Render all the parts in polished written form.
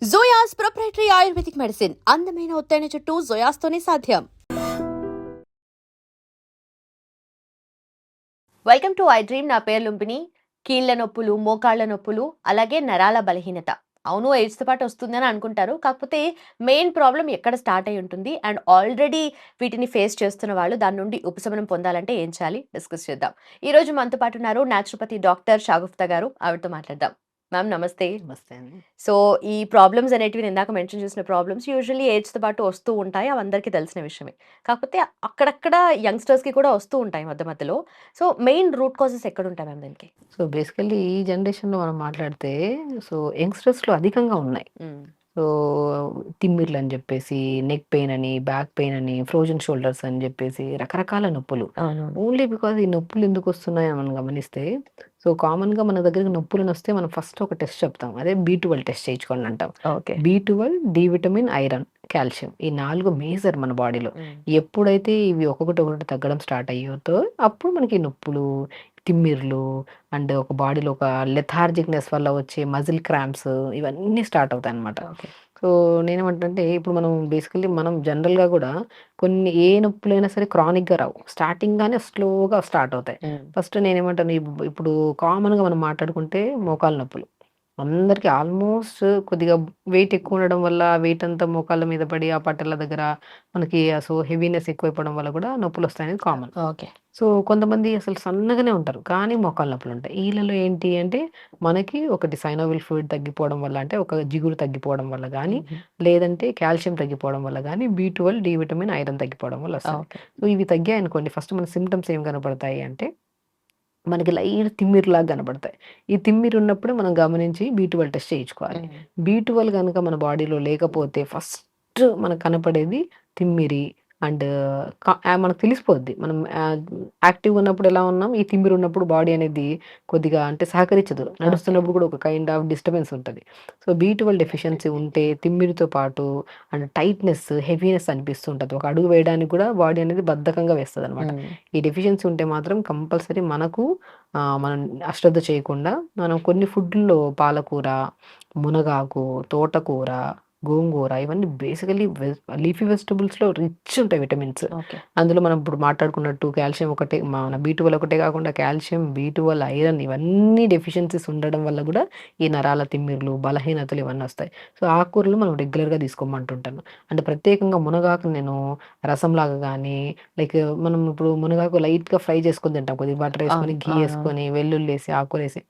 జోయాస్ proprietary ayurvedic medicine అందమైన ఒత్తైన చుట్టూ జోయాస్తోనే సాధ్యం. Welcome to I dream. నా పేరు లుంబిని. కీళ్ల నొప్పులు, మోకాళ్ల నొప్పులు, అలాగే నరాల బలహీనత. అవును, ఏజ్తో పాటు వస్తుందని అనుకుంటారు. కాకపోతే మెయిన్ ప్రాబ్లం ఎక్కడ స్టార్ట్ అయి ఉంటుంది అండ్ ఆల్రెడీ వీటిని ఫేస్ చేస్తున్న వాళ్ళు దాని నుండి ఉపశమనం పొందాలంటే ఏం చేయాలి డిస్కస్ చేద్దాం. ఈ రోజు మనతో పాటు ఉన్నారు న్యాచురోపతి డాక్టర్ షాగుఫ్తా గారు. ఆవిడతో మాట్లాడదాం. మ్యామ్ నమస్తే. నమస్తే అండి. సో, ఈ ప్రాబ్లమ్స్ అనేటివి నేను ఇందాక మెన్షన్ చేసిన ప్రాబ్లమ్స్ యూజువల్లీ ఏజ్‌తో పాటు వస్తూ ఉంటాయి. అవి అందరికీ తెలిసిన విషయమే. కాకపోతే అక్కడక్కడ యంగ్‌స్టర్స్‌కి కూడా వస్తూ ఉంటాయి మధ్య మధ్యలో. సో, మెయిన్ రూట్ కాజెస్ ఎక్కడుంటాయి మ్యామ్ దీనికి? సో, బేసికల్లీ ఈ జనరేషన్‌లో మనం మాట్లాడితే యంగ్‌స్టర్స్‌లో అధికంగా ఉన్నాయి. హ్మ్. సో, తిమ్మిర్లని జెప్పేసి, నెక్ పెయిన్ అని, బ్యాక్ పెయిన్ అని, ఫ్రోజన్ షోల్డర్స్ అని జెప్పేసి రకరకాల నొప్పులు. అవునవును. ఓన్లీ బికాజ్ ఈ నొప్పులు ఎందుకొస్తున్నాయని మనం గమనిస్తే, సో, కామన్‌గా మన దగ్గరికి నొప్పులనొస్తే మనం ఫస్ట్ ఒక టెస్ట్ చెప్తాం. అదే బి12 టెస్ట్ చేయించుకోండి అంటాం. ఓకే. బి12, డి విటమిన్, ఐరన్, కాల్షియం ఈ 4 మేజర్ మన బాడీలో. హ్మ్. ఎప్పుడైతే ఇవి ఒక్కొక్కటి ఒక్కొక్కటి తగ్గడం స్టార్ట్ అయ్యేదో అప్పుడు మనకి నొప్పులు, తిమ్మిర్లు అండ్ ఒక బాడీలో ఒక లెథార్జిక్‌నెస్ వల్ల వచ్చే మజిల్ క్రాంప్స్ ఇవన్నీ స్టార్ట్ అవుతాయన్నమాట. ఓకే. సో, నేనేమంటానంటే ఇప్పుడు మనం జనరల్‌గా గూడా కొన్ని ఏ నొప్పులైనా సరే క్రానిక్‌గా రావు. స్టార్టింగ్‌గానే స్లోగా స్టార్ట్ అవుతాయి. హ్మ్. ఫస్ట్ నేనేమంటాను ఇప్పుడు కామన్‌గా మనం మాట్లాడుకుంటే మోకాళ్ళ నొప్పులు. అందరికి ఆల్మోస్ట్ కొద్దిగా వెయిట్ ఎక్కువ ఉండడం వల్ల వెయిట్ అంతా మోకాళ్ళ మీద పడి ఆ పట్టల దగ్గర మనకి హెవీనెస్ ఎక్కువైపోవడం వల్ల కూడా నొప్పులొస్తాయనేది కామన్. ఓకే. సో, కొంతమంది అసలు సన్నగానే ఉంటారు. కానీ మోకాళ్ళ నొప్పులుంటాయి. ఈళ్ళలో ఏంటి అంటే మనకి ఒకటి సైనోవిల్ ఫ్లూయిడ్ తగ్గిపోవడం వల్ల అంటే ఒక జిగురు తగ్గిపోవడం వల్ల గానీ, హుహు. లేదంటే కాల్షియం తగ్గిపోవడం వల్ల గానీ, బి12, డి విటమిన్, ఐరన్ తగ్గిపోవడం వల్ల వస్తది. ఓకే. సో, ఇవి తగ్గాయనుకోండి ఫస్ట్ మన సింప్టమ్స్ ఏం కనపడతాయి అంటే మనకి లైట్ తిమ్మిరిలాగా కనపడతాయి. ఈ తిమ్మిరున్నప్పుడే మనం గమనించి బి12 టెస్ట్ చేయించుకోవాలి. హ్మ్. బి12 గనక మన బాడీలో లేకపోతే ఫస్ట్ మనకు కనపడేది తిమ్మిరి అండ్ మనకు తెలిసిపోద్ది. మనం యాక్టివ్‌గా ఉన్నప్పుడు ఎలా ఉన్నాం, ఈ తిమ్మిరున్నప్పుడు బాడీ అనేది కొద్దిగా అంటే సహకరించదు. ఓకే. నడుస్తున్నప్పుడు కూడా ఒక కైండ్ ఆఫ్ డిస్టర్బెన్స్ ఉంటది. సో, బి12 డెఫిషియన్సీ ఉంటే తిమ్మిరితో పాటు అండ్ టైట్‌నెస్, హెవీనెస్ అనిపిస్తూ ఉంటది. ఒక అడుగు వేయడానికి కూడా బాడీ అనేది బద్ధకంగా వేస్తదనమాట. హ్మ్. ఈ డెఫిషియన్సీ ఉంటే మాత్రం కంపల్సరీ మనకు మనం అశ్రద్ధ చేయకుండా మనం కొన్ని ఫుడ్‌ల్లో పాలకూర, మునగాకు, తోటకూర, గోంగూర ఇవన్నీ బేసికల్లీ లీఫీ వెజిటబుల్స్‌లో రిచ్ ఉంటాయి విటమిన్స్. ఓకే. అందులో మనం ఇప్పుడు మాట్లాడుకున్నట్టు కాల్షియం ఒకటే మన బి12 ఒకటే కాకుండా కాల్షియం, బి12, ఐరన్ ఇవన్నీ డెఫిషియన్సీస్ ఉండడం వల్ల గూడా ఈ నరాల తిమ్మిర్లు, బలహీనతలు ఇవన్నీ వస్తాయి. సో, ఆకుకూరలు మనం రెగ్యులర్‌గా తీసుకోమంటుంటాను. అంటే ప్రత్యేకంగా మునగాకుని నేను రసంలాగా గానీ లైక్ మనం ఇప్పుడు మునగాకు లైట్‌గా ఫ్రై చేసుకొని తింటాం. కొద్దిగా బటర్ అవును. ఏసుకొని, ఘీ అవునవును. ఏసుకొని, వెల్లుల్లేసి, ఆకుకూరేసి.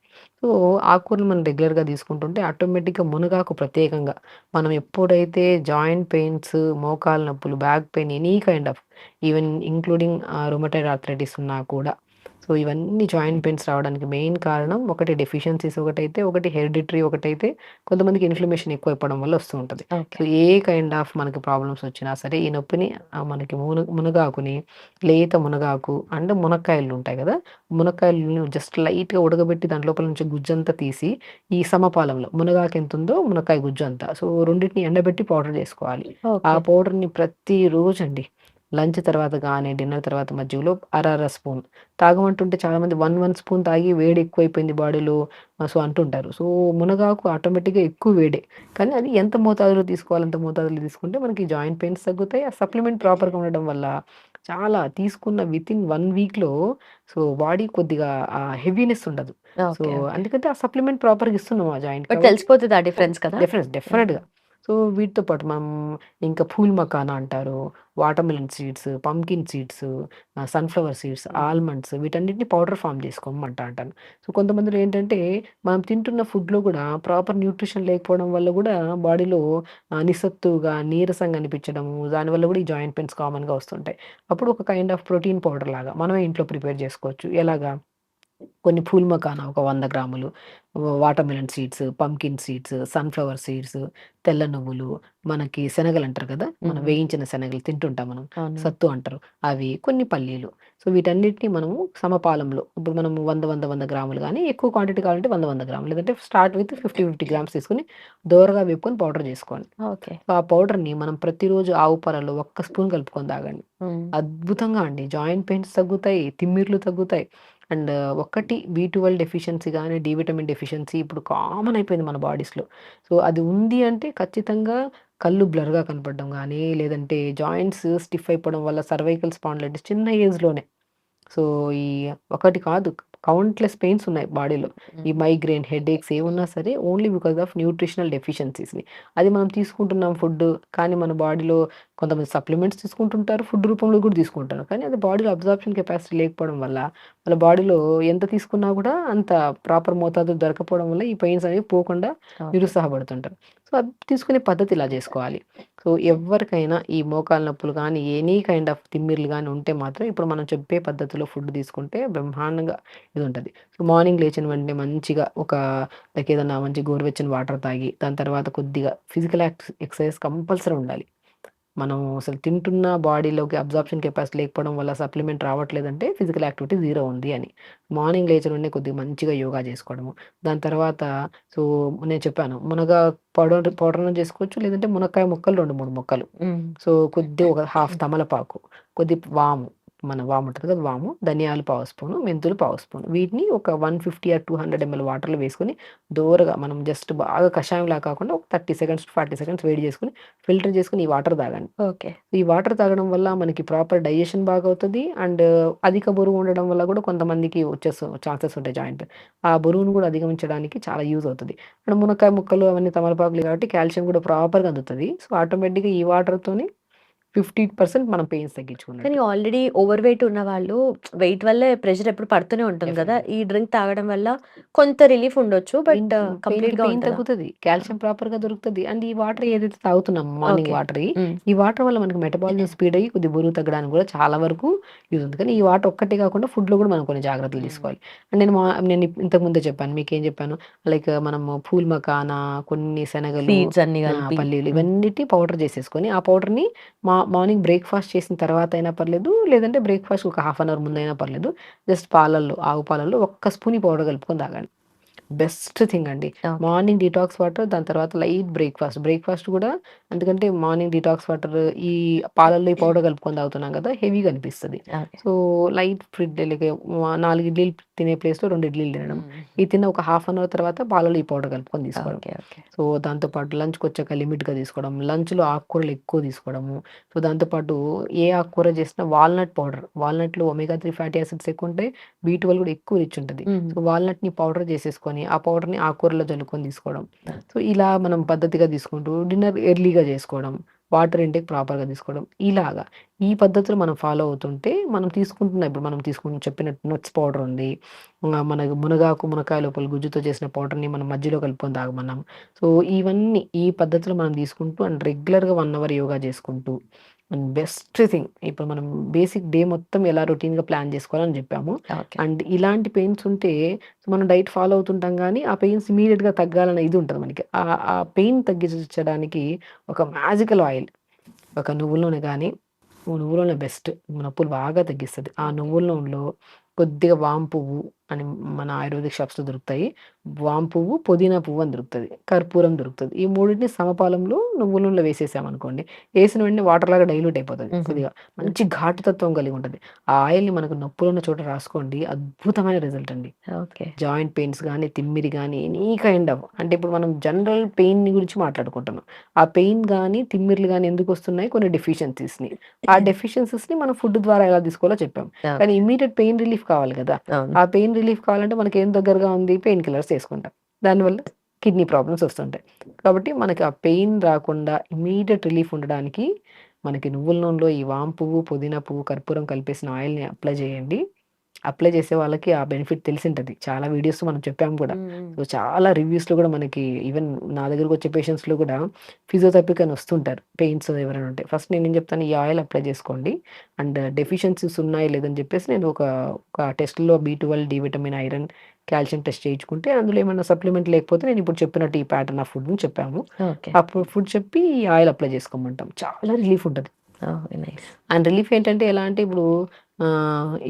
సో, ఆకుకూరలు మనం రెగ్యులర్‌గా తీసుకుంటుంటే ఆటోమేటిక్‌గా మునగాకు ప్రత్యేకంగా మనం ఎప్పుడైతే జాయింట్ పెయిన్స్, మోకాలు నొప్పులు, back pain any kind of even including rheumatoid arthritis ఉన్నా కూడా సో, ఇవన్నీ జాయింట్ పెయిన్స్ రావడానికి మెయిన్ కారణం ఒకటి డెఫిషియన్సీస్ ఒకటైతే, ఒకటి హెరిడిటరీ ఒకటైతే, కొంతమందికి ఇన్‌ఫ్లమేషన్ ఎక్కువైపోవడం వల్ల వస్తూ ఉంటది. Okay. So, A kind of మనకి ప్రాబ్లమ్స్ వచ్చినా సరే ఈ నొప్పిని మనకి మునగాకుని లేత మునగాకు అండ్ మునక్కాయలు ఉంటాయి గదా! మునక్కాయలను జస్ట్ లైట్‌గా ఉడకబెట్టి దాంట్ లోపల నుంచి గుజ్జంతా తీసి, ఈ సమపాలంలో మునగాకు ఎంతుందో మునక్కాయ గుజ్జు అంతా. సో, రెండిటిని ఎండబెట్టి పౌడర్ జేసుకోవాలి. ఆ ఓకే. పౌడర్‌ని ప్రతిరోజండి లంచ్ తర్వాత గానీ, డిన్నర్ తర్వాత మధ్యలో అర స్పూన్ తాగమంటుంటే చాలామంది 1 స్పూన్ తాగి వేడి ఎక్కువైపోయింది బాడీలో సో, అంటుంటారు. సో, మునగాకు ఆటోమేటిక్‌గా ఎక్కువ వేడే. కానీ అది ఎంత మోతాదులో తీసుకోవాలి అంత మోతాదులో తీసుకుంటే మనకి జాయింట్ పెయిన్స్ తగ్గుతాయి. ఆ సప్లిమెంట్ ప్రాపర్‌గా ఉండడం వల్ల చాలా తీసుకున్న వితిన్ 1 వీక్‌లో సో, బాడీ కొద్దిగా హెవీనెస్ ఉండదు. So, okay. ఓకే. ఎందుకంటే ఆ సప్లిమెంట్ ప్రాపర్‌గా ఇస్తున్నాం ఆ జాయింట్‌కి బట్ కాబట్టి తెలిసిపోతదా డిఫరెన్స్ కదా? హ్మ్. డెఫినెట్‌గా. సో, వీటితో పాటు మనం ఇంకా పూల్ మకానా అంటారు, watermelon seeds, pumpkin seeds, sunflower seeds, హ్మ్. ఆల్మండ్స్ వీటన్నిటిని పౌడర్ ఫార్మ్ చేసుకోమంటా అంటాను. సో, కొంతమందిలో ఏంటంటే మనం తింటున్న ఫుడ్‌లో గూడా ప్రాపర్ న్యూట్రిషన్ లేకపోవడం వల్ల గూడా బాడీలో నిస్సత్తుగా, నీరసంగా అనిపించడము, దానివల్ల గూడా ఈ జాయింట్ పెయిన్స్ కామన్‌గా వస్తుంటాయి. అప్పుడు ఒక కైండ్ ఆఫ్ ప్రోటీన్ పౌడర్ లాగా మనమే ఇంట్లో ప్రిపేర్ చేసుకోవచ్చు. ఎలాగా? కొన్ని పూల్ మకానా ఒక 100 గ్రాములు, watermelon seeds, pumpkin seeds, sunflower seeds, తెల్ల నువ్వులు, మనకి శనగలంటారు కదా! మనం హ్మ్. వేయించిన శనగలు తింటుంటాం మనం. అవును. సత్తు అంటారు. అవి, కొన్ని పల్లీలు. సో, వీటన్నిటిని మనము సమపాలంలో ఇప్పుడు మనము 100 గ్రాములు గానీ, ఎక్కువ క్వాంటిటీ కావాలంటే 100 గ్రాములు. లేదంటే స్టార్ట్ విత్ 50 గ్రామ్స్ తీసుకొని దోరగా వేపుకొని పౌడర్ చేసుకోండి. ఓకే. సో, ఆ పౌడర్‌ని మనం ప్రతిరోజు ఆవు పాలలో ఒక్క స్పూన్ కలుపుకొని తాగండి. హ్మ్. అద్భుతంగా అండి జాయింట్ పెయిన్స్ తగ్గుతాయి, తిమ్మిర్లు తగ్గుతాయి. అండ్ ఒకటి బి12 డెఫిషియన్సీ గానీ, డి విటమిన్ డెఫిషియన్సీ ఇప్పుడు కామన్ అయిపోయింది మన బాడీస్‌లో. సో, అది ఉంది అంటే ఖచ్చితంగా కళ్ళు బ్లర్‌గా కనపడడం గానీ, లేదంటే జాయింట్స్ స్టిఫ్ అయిపోవడం వల్ల సర్వైకల్ స్పాండిలైటిస్ చిన్న ఏజ్‌లోనే. సో, ఈ ఒకటి కాదు కౌంట్‌లెస్ పెయిన్స్ ఉన్నాయి బాడీలో. ఈ హ్మ్. మైగ్రేన్, హెడేక్స్ ఏమున్నా సరే ఓన్లీ బికాస్ ఆఫ్ న్యూట్రిషనల్ డెఫిషియన్సీస్‌ని. అది మనం తీసుకుంటున్నాం ఫుడ్డు, కానీ మన బాడీలో కొంతమంది సప్లిమెంట్స్ తీసుకుంటుంటారు, ఫుడ్ రూపంలో కూడా తీసుకుంటారు. కానీ అది బాడీలో అబ్జార్ప్షన్ కెపాసిటీ లేకపోవడం వల్ల, వాళ్ళ బాడీలో ఎంత తీసుకున్నా కూడా అంత ప్రాపర్ మోతాదులో దొరకపోవడం వల్ల ఈ పెయిన్స్ అనేవి పోకుండా ఓకే. నిరుత్సాహపడుతుంటారు. సో, అది తీసుకునే పద్ధతి ఇలా చేసుకోవాలి. సో, ఎవ్వరికైనా ఈ మోకాళ్ళ నొప్పులు గానీ, ఎనీ కైండ్ ఆఫ్ తిమ్మిర్లు గానీ ఉంటే మాత్రం ఇప్పుడు మనం చెప్పే పద్ధతిలో ఫుడ్ తీసుకుంటే బ్రహ్మాండంగా ఇదుంటది. సో, మార్నింగ్ లేచిన వెంటనే మంచిగా లైక్ ఏదన్నా మంచి గోరువెచ్చని వాటర్ తాగి, దాని తర్వాత కొద్దిగా ఫిజికల్ ఎక్సర్సైజ్ కంపల్సరీ ఉండాలి. మనం అసలు తింటున్న బాడీలోకి అబ్జార్ప్షన్ కెపాసిటీ లేకపోవడం వల్ల సప్లిమెంట్ రావట్లేదంటే ఫిజికల్ యాక్టివిటీ జీరో ఉంది అని. మార్నింగ్ లేచిన వెంటనే కొద్దిగా మంచిగా యోగా చేసుకోవడము. దాని తర్వాత సో, నేను చెప్పాను పౌడర్‌ను చేసుకోవచ్చు. లేదంటే మునక్కాయ ముక్కలు 2, 3 ముక్కలు. హ్మ్. సో, కొద్దిగా ఒక హాఫ్ తమలపాకు, వాము, మన వాము ఉంటది కదా! వాము, ధనియాలు పావు స్పూను, మెంతులు పావు స్పూను. వీటిని ఒక 150 ఆర్ 200 ఎంఎల్ వాటర్‌లో వేసుకొని దోరగా మనం జస్ట్ బాగా కషాయంలా కాకుండా ఒక 30 సెకండ్స్ టు 40 సెకండ్స్ వేడి చేసుకొని ఫిల్టర్ చేసుకొని ఈ వాటర్ తాగండి. ఓకే. ఈ వాటర్ తాగడం వల్ల మనకి ప్రాపర్ డైజెషన్ బాగవుతది. అండ్ అధిక బరువు ఉండడం వల్ల కూడా కొంతమందికి ఛాన్సెస్ ఉంటాయి జాయింట్. ఆ బరువును కూడా అధిగమించడానికి చాలా యూజ్ అవుతది. అండ్ మునక్కాయ ముక్కలు అవన్నీ తమలపాకులు కాబట్టి కాల్షియం కూడా ప్రాపర్‌గా అందుతది. సో, ఆటోమేటిక్‌గా ఈ వాటర్‌తోని 50% మనం పెయిన్స్ కానీ తగ్గించుకున్నట్టు. ఆల్రెడీ ఓవర్ వెయిట్ ఉన్నవాళ్ళు వెయిట్ వల్లే ప్రెషర్ ఎప్పుడు పడుతూనే ఉంటుంది గదా! డెఫినెట్‌లీ. ఈ డ్రింక్ తాగడం వల్ల కొంత రిలీఫ్ ఉండొచ్చు. పెయిన్ బట్ కంప్లీట్‌గా పెయిన్ ఉంటదా? తగ్గుతది. ఆ! కాల్షియం ప్రాపర్‌గా దొరుకుతది. అండ్ ఈ వాటర్ ఏదైతే తాగుతున్నామో మార్నింగ్ ఓకే. వాటరి, హ్మ్. ఈ వాటర్ వల్ల మనకి మెటబాలిజం స్పీడ్ అయ్యి కొద్దిగా బరువు తగ్గడానికి కూడా చాలా వరకు యూజ్ ఉంది. కానీ ఈ వాటర్ ఒక్కటే కాకుండా ఫుడ్‌లో కూడా మనం కొన్ని జాగ్రత్తలు హ్మ్. తీసుకోవాలి. అండ్ నేను ఇంతకు ముందే చెప్పాను. మీకేం చెప్పాను? లైక్ మనము పూల్ మకానా, కొన్ని శనగలు, సీడ్స్ అన్నీ కలిపి. పల్లీలు హ్మ్. ఇవన్నిటి పౌడర్ చేసేసుకొని, ఆ పౌడర్‌ని మార్నింగ్ బ్రేక్‌ఫాస్ట్ చేసిన తర్వాత అయినా పర్లేదు, లేదంటే బ్రేక్‌ఫాస్ట్ ఒక హాఫ్ అన్ అవర్ ముందైనా పర్లేదు. జస్ట్ ఆవు పాలల్లో ఒక్క స్పూన్ ఈ పౌడర్ కలుపుకొని తాగండి. బెస్ట్ థింగ్ అండి. ఓకే. మార్నింగ్ డిటాక్స్ వాటర్, దాని తర్వాత లైట్ బ్రేక్‌ఫాస్ట్. బ్రేక్‌ఫాస్ట్ గూడా ఎందుకంటే మార్నింగ్ డిటాక్స్ వాటర్ ఈ పాలల్లో ఈ పౌడర్ కలుపుకొని తాగుతున్నాం గదా! హెవీగా అనిపిస్తది. Okay. So, light food like 4 ఇడ్లీలు తినే ప్లేస్‌లో 2 ఇడ్లీలు తినడం. హ్మ్. ఇది తిన్న ఒక హాఫ్ అన్ అవర్ తర్వాత పాలలో ఈ పౌడర్ కలుపుకొని తీసుకోవడం. ఓకే. ఓకే. సో, దాంతో పాటు లంచ్‌కొచ్చాక లిమిట్‌గా తీసుకోవడం. లంచ్‌లో ఆకుకూరలు ఎక్కువ తీసుకోవడము. సో, దాంతో పాటు ఏ ఆకుకూర చేసినా వాల్‌నట్ పౌడర్. వాల్‌నట్‌లో ఒమేగా 3 ఫ్యాటీ యాసిడ్స్ ఎక్కువుంటాయి. బి12 కూడా ఎక్కువ రిచ్ ఉంటది. హ్మ్. సో, వాల్‌నట్‌ని పౌడర్ చేసేసుకొని, ఆ పౌడర్‌ని ఆకుకూరలో జల్లుకొని తీసుకోవడం. ఓకే. సో, ఇలా మనం పద్ధతిగా తీసుకుంటూ డిన్నర్ ఎర్లీగా చేసుకోవడం. వాటర్ ఇంటేక్ ప్రాపర్‌గా తీసుకోవడం. ఇలాగా ఈ పద్ధతులు మనం ఫాలో అవుతుంటే ఇప్పుడు మనం చెప్పినట్టు నట్స్ పౌడర్ ఉంది. మనకు మునగాయ లోపల గుజ్జుతో చేసిన పౌడర్‌ని మనం మజ్జిగలో కలుపుకొని తాగమన్నాం. సో, ఇవన్నీ ఈ పద్ధతిలో మనం తీసుకుంటూ అండ్ రెగ్యులర్‌గా 1 అవర్ యోగా చేసుకుంటూ అండ్ బెస్ట్ థింగ్ ఇప్పుడు మనం బేసిక్ డే మొత్తం ఎలా రొటీన్‌గా ప్లాన్ చేసుకోవాలని చెప్పాము. ఓకే. అండ్ ఇలాంటి పెయిన్స్ ఉంటే మనం డైట్ ఫాలో అవుతుంటాం గానీ, ఆ పెయిన్స్ ఇమ్మీడియేట్‌గా తగ్గాలన్న ఇది ఉంటది మనకి. ఆ పెయిన్ తగ్గించడానికి ఒక మ్యాజికల్ ఆయిల్, ఒక నువ్వుల నూనె గానీ, నువ్వుల నూనె బెస్ట్. నొప్పులు బాగా తగ్గిస్తది. ఆ ఓకే. నువ్వుల నూనెలో కొద్దిగా వాము పువ్వు అని మన ఆయుర్వేదిక్ షాప్స్‌లో దొరుకుతాయి. వాము పువ్వు, పుదీనా పువ్వు అని దొరుకుతది. కర్పూరం దొరుకుతది. ఈ మూడిటిని సమపాలంలో నువ్వుల నూనెలో వేసేసామనుకోండి, ఏసిన వెంటనే వాటర్‌లాగా డైల్యూట్ అయిపోతది. హుహు. కొద్దిగా హ్మ్. మంచి ఘాటుతత్వం కలిగి ఉంటది. ఆ ఆయిల్‌ని మనకు నొప్పులున్న చోట రాసుకోండి. అద్భుతమైన రిజల్ట్ అండి. ఓకే. జాయింట్ పెయిన్స్ గానీ, తిమ్మిరి గానీ, ఎనీ కైండ్ ఆఫ్ అంటే ఇప్పుడు మనం జనరల్ పెయిన్‌ని గురించి మాట్లాడుకుంటున్నాం. ఆ పెయిన్ గానీ, తిమ్మిర్లు గానీ ఎందుకొస్తున్నాయి? కొన్ని డెఫిషియన్సీస్‌ని. ఆ డెఫిషియన్సీస్‌ని మనం ఫుడ్ ద్వారా ఎలా తీసుకోవాలో చెప్పాం. కానీ ఓకే. ఇమ్మీడియేట్ పెయిన్ రిలీఫ్ కావాలి గదా! అవును. ఆ పెయిన్ రిలీఫ్ కావాలంటే మనకేం దగ్గరగా ఉంది? పెయిన్ కిల్లర్స్ యేసుకుంటాం. దానివల్ల కిడ్నీ ప్రాబ్లమ్స్ వస్తుంటాయి. కాబట్టి మనకి ఆ పెయిన్ రాకుండా ఇమ్మీడియేట్ రిలీఫ్ ఉండడానికి మనకి నువ్వుల నూనెలో ఈ వాము పువ్వు, పుదీనా పువ్వు, కర్పూరం కలిపేసిన ఆయిల్‌ని అప్లై చేయండి. అప్లై చేసే వాళ్ళకి ఆ బెనిఫిట్ తెలిసుంటది. చాలా వీడియోస్ మనం చెప్పాము గూడా. హ్మ్. హ్మ్. సో, చాలా రివ్యూస్‌లో గూడా మనకి ఈవెన్ నా దగ్గరకొచ్చే పేషెంట్స్‌లో గూడా ఫిజియోథెరపీకి అని వస్తుంటారు. పెయిన్స్ ఎవరైనా ఉంటే. ఫస్ట్ నేనేం చెప్తాను ఈ ఆయిల్ అప్లై చేసుకోండి. అండ్ డెఫిషియన్సీస్ ఉన్నాయి లేదని చెప్పేసి నేను ఒక టెస్ట్‌లో బి12, D vitamin, iron, calcium test చేయించుకుంటే అందులో ఏమన్నా సప్లిమెంట్ లేకపోతే నేను ఇప్పుడు చెప్పినట్టు ఈ ప్యాటర్న్ ఆఫ్ ఫుడ్‌ని చెప్పాము. ఓకే. అప్పుడు ఫుడ్ చెప్పి ఈ ఆయిల్ అప్లై చేసుకోమంటాం. చాలా రిలీఫ్ ఉంటది. ఓహ్! నైస్. అండ్ రిలీఫ్ ఏంటంటే ఎలా అంటే ఇప్పుడు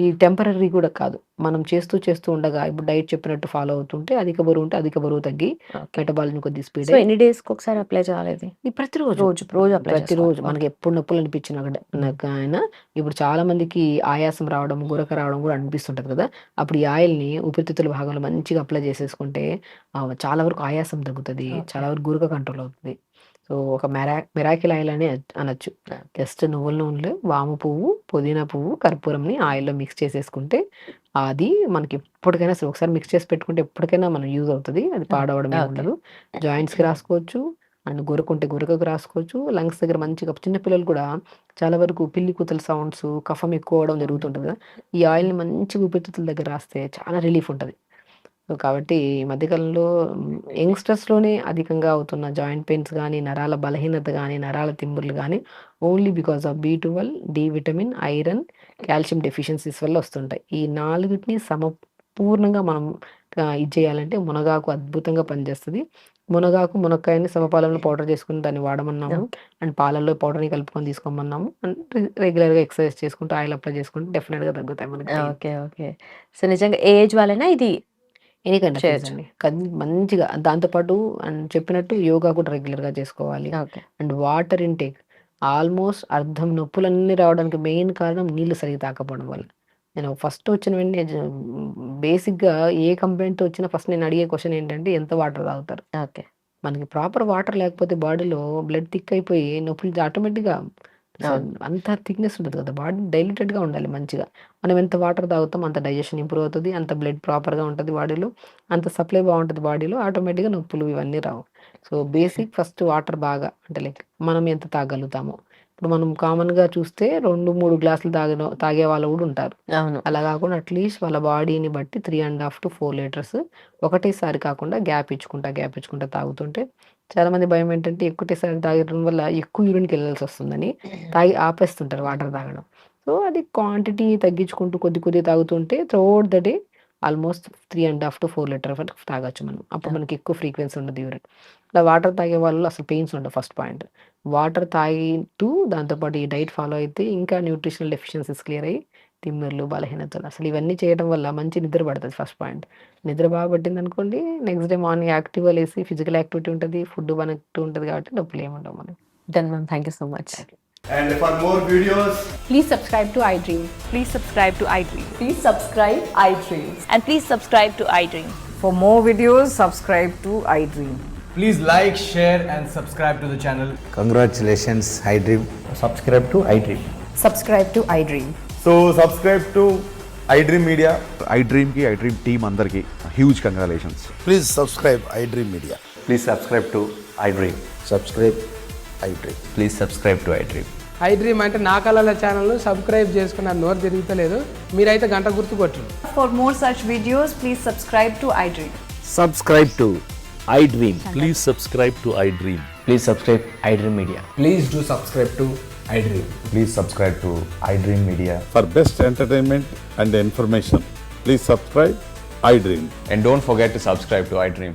ఈ టెంపరరీ కూడా కాదు. మనం చేస్తూ ఉండగా ఇప్పుడు డైట్ చెప్పినట్టు ఫాలో అవుతుంటే అధిక బరువు ఉంటే అధిక బరువు తగ్గి ఓకే. మెటబాలిజం కొద్దిగా స్పీడ్ సో అయ్యి ఎన్ని డేస్‌కి ఒకసారి అప్లై చేయాలి ఇది? ప్రతిరోజు. రోజు అప్లై ప్రతిరోజు చేసుకోవాలి. మనకి ఎప్పుడు నొప్పులు అనిపించినా కూడా నాకైనా ఇప్పుడు చాలా మందికి ఆయాసం రావడం, గురక రావడం కూడా అనిపిస్తుంటది కదా! అప్పుడు ఈ ఆయిల్‌ని ఊపిరితిత్తుల భాగంలో మంచిగా అప్లై చేసేసుకుంటే చాలా వరకు ఆయాసం తగ్గుతది. ఓకే. చాలా వరకు గురక కంట్రోల్ అవుతది. సో ఒక మిరాకిల్ ఆయిల్ అనే అనొచ్చు. జస్ట్ నువ్వుల నూనెలో వాము పువ్వు, పుదీనా పువ్వు, కర్పూరంని ఆయిల్‌లో మిక్స్ చేసేసుకుంటే అది మనకి ఎప్పటికైనా సరే ఒకసారి మిక్స్ చేసి పెట్టుకుంటే ఎప్పటికైనా మనం యూజ్ అవుతది. అది పాడవడం ఏమి ఓకే. ఉండదు. జాయింట్స్‌కి రాసుకోవచ్చు. అండ్ గురకుంటే గురకకు రాసుకోవచ్చు. లంగ్స్ దగ్గర మంచిగా చిన్న పిల్లలు కూడా చాలా వరకు పిల్లి కూతల సౌండ్స్, కఫం ఎక్కువ అవ్వడం జరుగుతుంటది కదా! ఈ ఆయిల్‌ని మంచిగా ఊపిరితిత్తుల దగ్గర రాస్తే చాలా రిలీఫ్ ఉంటది. సో, కాబట్టి ఈ మధ్య కాలంలో యంగ్‌స్టర్స్‌లోనే అధికంగా అవుతున్న జాయింట్ పెయిన్స్ గానీ, నరాల బలహీనత గానీ, నరాల తిమ్ముర్లు గానీ ఓన్లీ బికాస్ ఆఫ్ బి12, D vitamin, iron, calcium deficiencies వల్ల వస్తుంటాయి. ఈ 4టిని సమపూర్ణంగా మనం ఇది చేయాలంటే మునగాకు అద్భుతంగా పనిచేస్తది. మునగాకు, మునక్కాయని సమపాలంలో పౌడర్ చేసుకొని దాన్ని వాడమన్నాము. ఓకే. అండ్ పాలల్లో పౌడర్‌ని కలుపుకొని తీసుకోమన్నాము. అండ్ రెగ్యులర్‌గా ఎక్సర్సైజ్ చేసుకుంటూ ఆయిల్ అప్లై చేసుకుంటే డెఫినిట్‌గా తగ్గుతాయి మనకి పెయిన్. ఓకే. ఓకే. సో నిజంగా ఏ ఏజ్ వాళ్ళైనా ఇది ఎనీ కైండ్ ఆఫ్ ఏజ్ చేయొచ్చు. అండి. మంచిగా దాంతో పాటు చెప్పినట్టు యోగా కూడా రెగ్యులర్‌గా చేసుకోవాలి. Okay. And water intake almost అర్ధం నొప్పులన్నీ రావడానికి మెయిన్ కారణం నీళ్లు సరిగ్గా తాగకపోవడం వల్ల. నేను ఫస్ట్ వచ్చిన వెంటనే బేసిక్‌గా ఏ కంప్లెయింట్‌తో వచ్చినా ఫస్ట్ నేను అడిగే క్వెషన్ ఏంటంటే ఎంత వాటర్ తాగుతారు? ఓకే. మనకి ప్రాపర్ వాటర్ లేకపోతే బాడీలో బ్లడ్ థిక్ అయిపోయి నొప్పులు ఆటోమేటిక్‌గా అవును. అంత థిక్‌నెస్ ఉంటది కదా! బాడీ డైల్యూటెడ్‌గా ఉండాలి మంచిగా. మనం ఎంత వాటర్ తాగుతామో అంత డైజెషన్ ఇంప్రూవ్ అవుతది. అంత బ్లడ్ ప్రాపర్‌గా ఉంటది బాడీలో. అంత సప్లై బావుంటది బాడీలో. ఆటోమేటిక్‌గా నొప్పులు ఇవన్నీ రావు. సో, బేసిక్ ఫస్ట్ వాటర్ బాగా అంటే లైక్ మనం ఎంత తాగలుగుతామో. ఇప్పుడు మనం కామన్‌గా చూస్తే 2, 3 గ్లాసులు తాగే వాళ్ళు కూడా ఉంటారు. అవును. అలా కాకుండా అట్‌లీస్ట్ వాళ్ళ బాడీని బట్టి 3.5-4 లీటర్స్ ఒకటేసారి కాకుండా గ్యాప్ ఇచ్చుకుంటా తాగుతుంటే చాలామంది భయమేంటంటే ఒకటేసారి తాగడం వల్ల ఎక్కువ యూరిన్‌కెళ్ళాల్సొస్తుందని తాగి ఆపేస్తుంటారు వాటర్ తాగడం. సో, అది క్వాంటిటీ తగ్గించుకుంటూ కొద్దిగా తాగుతుంటే throughout the day almost 3.5-4 litre వరకు తాగొచ్చు మనం. అప్పుడు మనకి ఎక్కువ ఫ్రీక్వెన్సీ ఉండదు యూరిన్. ఇలా వాటర్ తాగే వాళ్ళు అసలు పెయిన్స్ ఉండవు ఫస్ట్ పాయింట్. వాటర్ తాగుతూ దాంతో పాటు ఈ డైట్ ఫాలో అయితే ఇంకా న్యూట్రిషనల్ డెఫిషియన్సీస్ క్లియర్ అయ్యి తిమ్మిర్లు, బలహీనతలు అసలు ఇవన్నీ చేయడం వల్ల మంచి నిద్ర పడతది ఫస్ట్ పాయింట్. నిద్ర బాగా పట్టిందనుకోండి నెక్స్ట్ డే మార్నింగ్ యాక్టివ్‌గా లేసి ఫిజికల్ యాక్టివిటీ ఉంటది. ఫుడ్ మనకు ఉంటది కాబట్టి నొప్పులేముండవు మనకి. Done ma'am. Thank you so much. And for more videos, Please subscribe to iDream. Please subscribe to iDream. Please subscribe iDreams. And please subscribe to iDream. For more videos, subscribe to iDream. please like, share, and subscribe to the channel. Congratulations, iDream. subscribe to iDream. Subscribe to iDream. So subscribe to iDream Media. iDream ki iDream team అందరికి huge congratulations. Please subscribe iDream Media. Please subscribe to iDream. Subscribe iDream. Please subscribe to iDream. iDream అంటే నా కళల ఛానల్ను subscribe చేసుకున్న నోరు తిరుగుతలేదు. మీరైతే గంట గుర్తు కొట్టండి. For more such videos, please subscribe to iDream. Subscribe to iDream. Please subscribe to iDream. Please subscribe iDream Media. Please do subscribe to iDream. Please subscribe to iDream Media. For best entertainment and information please subscribe iDream. And don't forget to subscribe to iDream.